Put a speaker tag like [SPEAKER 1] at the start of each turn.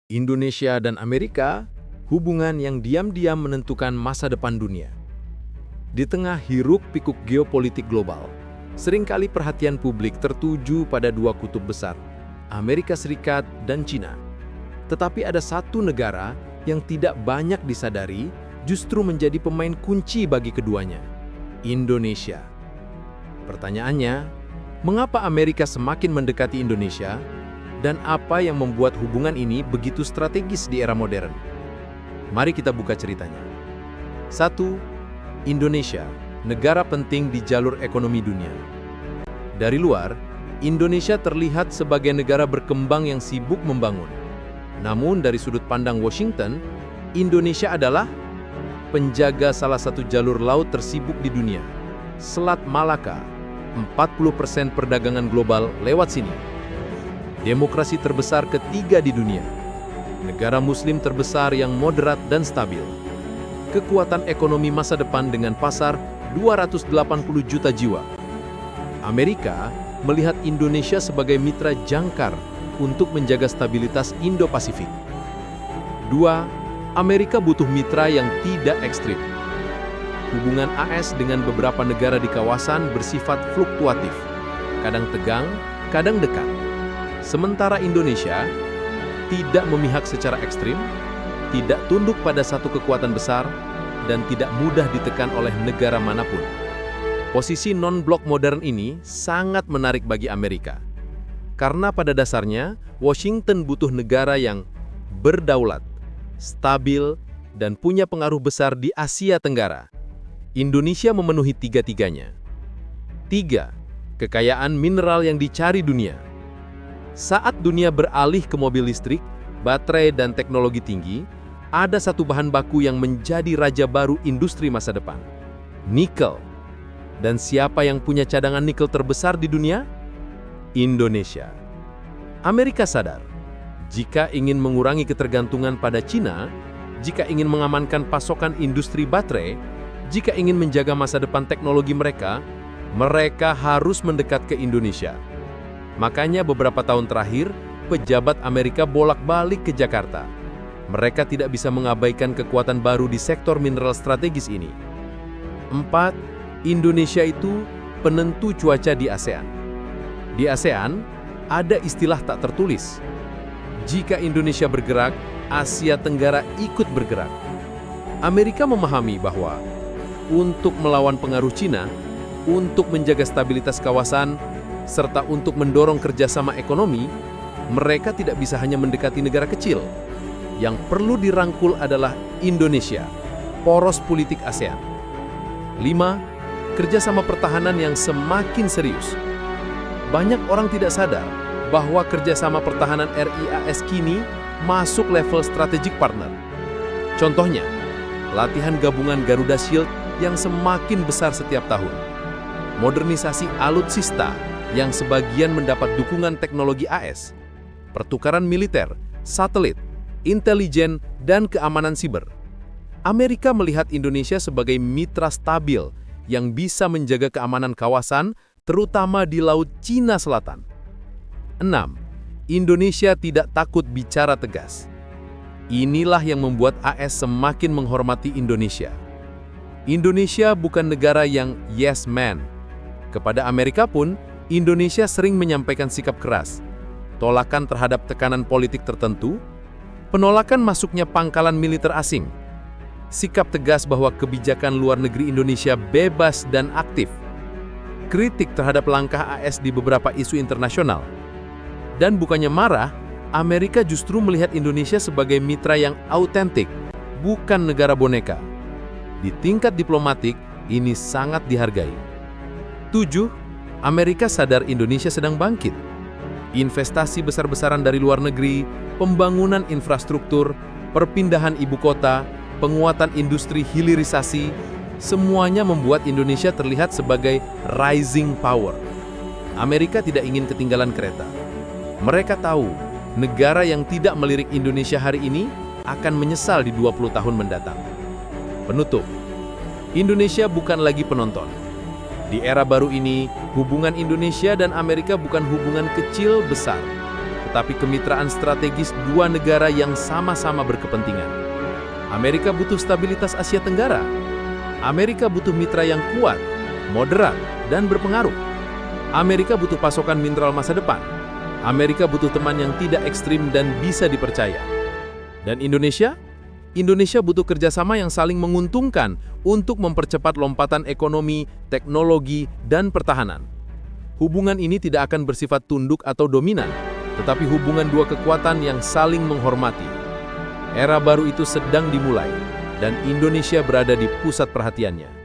[SPEAKER 1] Indonesia dan Amerika, hubungan yang diam-diam menentukan masa depan dunia. Di tengah hiruk-pikuk geopolitik global, seringkali perhatian publik tertuju pada dua kutub besar, Amerika Serikat dan Cina. Tetapi ada satu negara yang tidak banyak disadari justru menjadi pemain kunci bagi keduanya, Indonesia. Pertanyaannya, mengapa Amerika semakin mendekati Indonesia? Dan apa yang membuat hubungan ini begitu strategis di era modern? Mari kita buka ceritanya. 1. Indonesia, negara penting di jalur ekonomi dunia. Dari luar, Indonesia terlihat sebagai negara berkembang yang sibuk membangun. Namun dari sudut pandang Washington, Indonesia adalah penjaga salah satu jalur laut tersibuk di dunia, Selat Malaka. 40% perdagangan global lewat sini. Demokrasi terbesar ketiga di dunia, negara muslim terbesar yang moderat dan stabil, kekuatan ekonomi masa depan dengan pasar 280 juta jiwa. Amerika melihat Indonesia sebagai mitra jangkar untuk menjaga stabilitas Indo-Pasifik. 2. Amerika butuh mitra yang tidak ekstrim. Hubungan AS dengan beberapa negara di kawasan bersifat fluktuatif, kadang tegang, kadang dekat. Sementara Indonesia tidak memihak secara ekstrim, tidak tunduk pada satu kekuatan besar, dan tidak mudah ditekan oleh negara manapun. Posisi non-blok modern ini sangat menarik bagi Amerika. Karena pada dasarnya, Washington butuh negara yang berdaulat, stabil, dan punya pengaruh besar di Asia Tenggara. Indonesia memenuhi tiga-tiganya. 3. Kekayaan mineral yang dicari dunia. Saat dunia beralih ke mobil listrik, baterai, dan teknologi tinggi, ada satu bahan baku yang menjadi raja baru industri masa depan, nikel. Dan siapa yang punya cadangan nikel terbesar di dunia? Indonesia. Amerika sadar, jika ingin mengurangi ketergantungan pada Cina, jika ingin mengamankan pasokan industri baterai, jika ingin menjaga masa depan teknologi mereka harus mendekat ke Indonesia. Makanya beberapa tahun terakhir, pejabat Amerika bolak-balik ke Jakarta. Mereka tidak bisa mengabaikan kekuatan baru di sektor mineral strategis ini. 4. Indonesia itu penentu cuaca di ASEAN. Di ASEAN, ada istilah tak tertulis. Jika Indonesia bergerak, Asia Tenggara ikut bergerak. Amerika memahami bahwa untuk melawan pengaruh Cina, untuk menjaga stabilitas kawasan, serta untuk mendorong kerjasama ekonomi, mereka tidak bisa hanya mendekati negara kecil. Yang perlu dirangkul adalah Indonesia, poros politik ASEAN. 5. Kerjasama pertahanan yang semakin serius. Banyak orang tidak sadar bahwa kerjasama pertahanan RI-AS kini masuk level strategic partner. Contohnya, latihan gabungan Garuda Shield yang semakin besar setiap tahun. Modernisasi alutsista yang sebagian mendapat dukungan teknologi AS, pertukaran militer, satelit, intelijen, dan keamanan siber. Amerika melihat Indonesia sebagai mitra stabil yang bisa menjaga keamanan kawasan, terutama di Laut Cina Selatan. 6. Indonesia tidak takut bicara tegas. Inilah yang membuat AS semakin menghormati Indonesia. Indonesia bukan negara yang yes man. Kepada Amerika pun, Indonesia sering menyampaikan sikap keras, tolakan terhadap tekanan politik tertentu, penolakan masuknya pangkalan militer asing, sikap tegas bahwa kebijakan luar negeri Indonesia bebas dan aktif, kritik terhadap langkah AS di beberapa isu internasional. Dan bukannya marah, Amerika justru melihat Indonesia sebagai mitra yang autentik, bukan negara boneka. Di tingkat diplomatik, ini sangat dihargai. 7. Amerika sadar Indonesia sedang bangkit. Investasi besar-besaran dari luar negeri, pembangunan infrastruktur, perpindahan ibu kota, penguatan industri hilirisasi, semuanya membuat Indonesia terlihat sebagai rising power. Amerika tidak ingin ketinggalan kereta. Mereka tahu, negara yang tidak melirik Indonesia hari ini akan menyesal di 20 tahun mendatang. Penutup, Indonesia bukan lagi penonton. Di era baru ini, hubungan Indonesia dan Amerika bukan hubungan kecil besar, tetapi kemitraan strategis dua negara yang sama-sama berkepentingan. Amerika butuh stabilitas Asia Tenggara. Amerika butuh mitra yang kuat, moderat, dan berpengaruh. Amerika butuh pasokan mineral masa depan. Amerika butuh teman yang tidak ekstrim dan bisa dipercaya. Dan Indonesia? Indonesia butuh kerjasama yang saling menguntungkan untuk mempercepat lompatan ekonomi, teknologi, dan pertahanan. Hubungan ini tidak akan bersifat tunduk atau dominan, tetapi hubungan dua kekuatan yang saling menghormati. Era baru itu sedang dimulai, dan Indonesia berada di pusat perhatiannya.